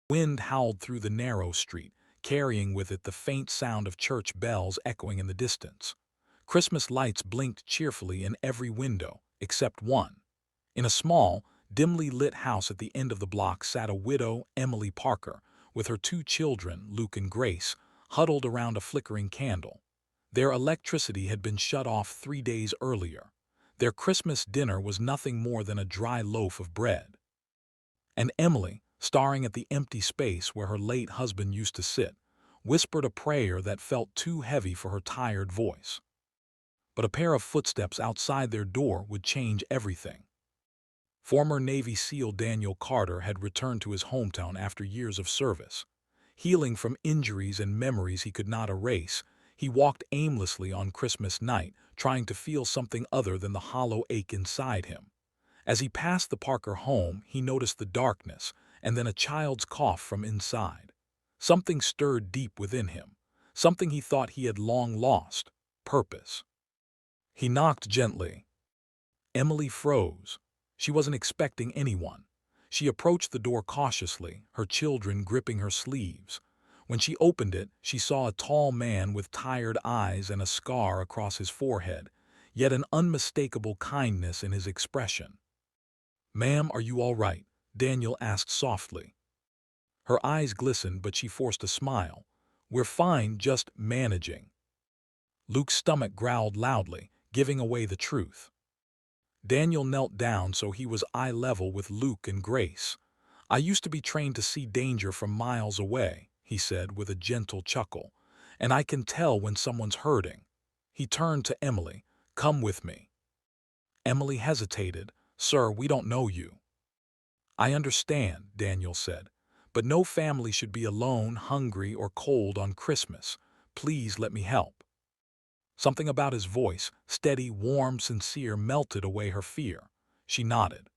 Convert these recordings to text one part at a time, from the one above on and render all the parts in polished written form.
Wind howled through the narrow street, carrying with it the faint sound of church bells echoing in the distance. Christmas lights blinked cheerfully in every window, except one. In a small, dimly lit house at the end of the block sat a widow, Emily Parker, with her two children, Luke and Grace, huddled around a flickering candle. Their electricity had been shut off 3 days earlier. Their Christmas dinner was nothing more than a dry loaf of bread. And Emily, staring at the empty space where her late husband used to sit, whispered a prayer that felt too heavy for her tired voice. But a pair of footsteps outside their door would change everything. Former Navy SEAL Daniel Carter had returned to his hometown after years of service. Healing from injuries and memories he could not erase, he walked aimlessly on Christmas night, trying to feel something other than the hollow ache inside him. As he passed the Parker home, he noticed the darkness, and then a child's cough from inside. Something stirred deep within him, something he thought he had long lost: purpose. He knocked gently. Emily froze. She wasn't expecting anyone. She approached the door cautiously, her children gripping her sleeves. When she opened it, she saw a tall man with tired eyes and a scar across his forehead, yet an unmistakable kindness in his expression. "Ma'am, are you all right?" Daniel asked softly. Her eyes glistened, but she forced a smile. "We're fine, just managing." Luke's stomach growled loudly, giving away the truth. Daniel knelt down so he was eye level with Luke and Grace. "I used to be trained to see danger from miles away," he said with a gentle chuckle, "and I can tell when someone's hurting." He turned to Emily. "Come with me." Emily hesitated. "Sir, we don't know you." "I understand," Daniel said, "but no family should be alone, hungry, or cold on Christmas. Please let me help." Something about his voice, steady, warm, sincere, melted away her fear. She nodded.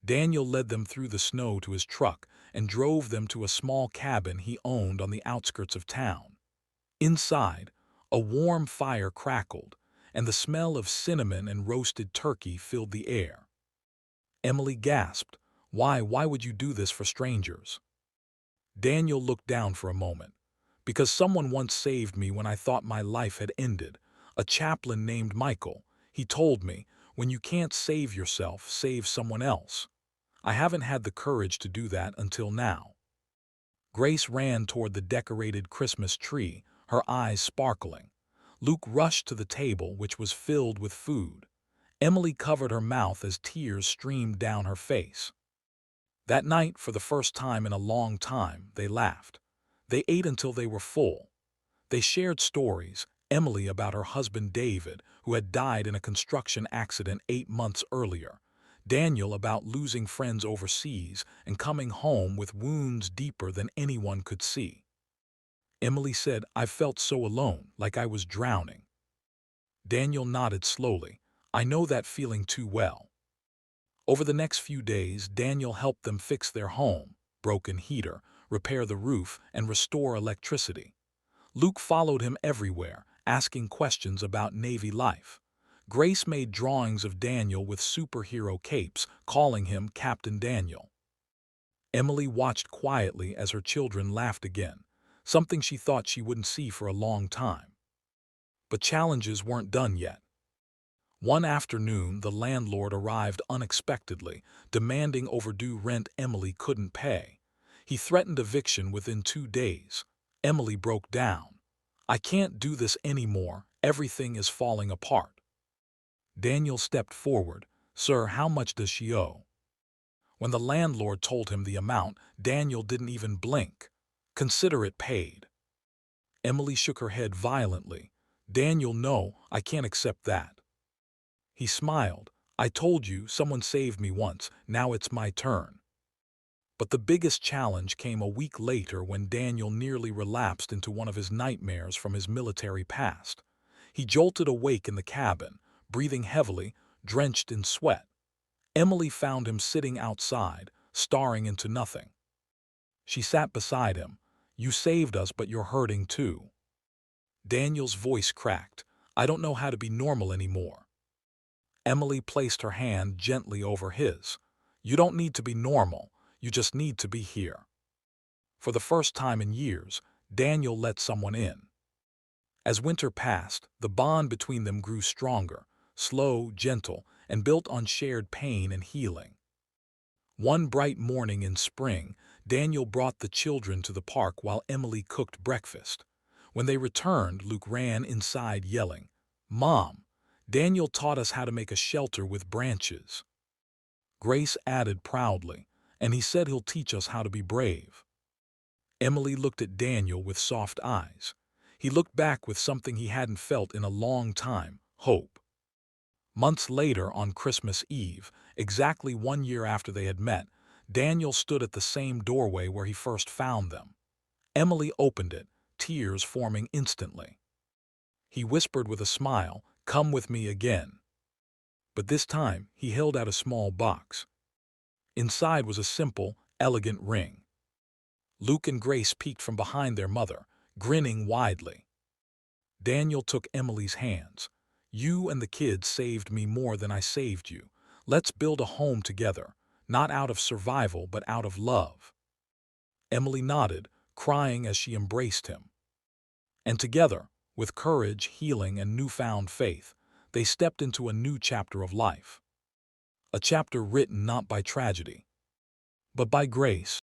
Daniel led them through the snow to his truck and drove them to a small cabin he owned on the outskirts of town. Inside, a warm fire crackled, and the smell of cinnamon and roasted turkey filled the air. Emily gasped. Why would you do this for strangers?" Daniel looked down for a moment. "Because someone once saved me when I thought my life had ended. A chaplain named Michael. He told me, when you can't save yourself, save someone else. I haven't had the courage to do that until now." Grace ran toward the decorated Christmas tree, her eyes sparkling. Luke rushed to the table, which was filled with food. Emily covered her mouth as tears streamed down her face. That night, for the first time in a long time, they laughed. They ate until they were full. They shared stories, Emily about her husband David, who had died in a construction accident 8 months earlier, Daniel about losing friends overseas and coming home with wounds deeper than anyone could see. Emily said, "I felt so alone, like I was drowning." Daniel nodded slowly. "I know that feeling too well." Over the next few days, Daniel helped them fix their home, broken heater, repair the roof, and restore electricity. Luke followed him everywhere, asking questions about Navy life. Grace made drawings of Daniel with superhero capes, calling him Captain Daniel. Emily watched quietly as her children laughed again, something she thought she wouldn't see for a long time. But challenges weren't done yet. One afternoon, the landlord arrived unexpectedly, demanding overdue rent Emily couldn't pay. He threatened eviction within 2 days. Emily broke down. "I can't do this anymore. Everything is falling apart." Daniel stepped forward. "Sir, how much does she owe?" When the landlord told him the amount, Daniel didn't even blink. "Consider it paid." Emily shook her head violently. "Daniel, no, I can't accept that." He smiled. "I told you, someone saved me once. Now it's my turn." But the biggest challenge came a week later when Daniel nearly relapsed into one of his nightmares from his military past. He jolted awake in the cabin, breathing heavily, drenched in sweat. Emily found him sitting outside, staring into nothing. She sat beside him. "You saved us, but you're hurting too." Daniel's voice cracked. "I don't know how to be normal anymore." Emily placed her hand gently over his. "You don't need to be normal. You just need to be here." For the first time in years, Daniel let someone in. As winter passed, the bond between them grew stronger, slow, gentle, and built on shared pain and healing. One bright morning in spring, Daniel brought the children to the park while Emily cooked breakfast. When they returned, Luke ran inside yelling, "Mom, Daniel taught us how to make a shelter with branches." Grace added proudly, "And he said he'll teach us how to be brave." Emily looked at Daniel with soft eyes. He looked back with something he hadn't felt in a long time, hope. Months later, on Christmas Eve, exactly 1 year after they had met, Daniel stood at the same doorway where he first found them. Emily opened it, tears forming instantly. He whispered with a smile, "Come with me again." But this time, he held out a small box. Inside was a simple, elegant ring. Luke and Grace peeked from behind their mother, grinning widely. Daniel took Emily's hands. "You and the kids saved me more than I saved you. Let's build a home together, not out of survival but out of love." Emily nodded, crying as she embraced him. And together, with courage, healing, and newfound faith, they stepped into a new chapter of life. A chapter written not by tragedy, but by grace.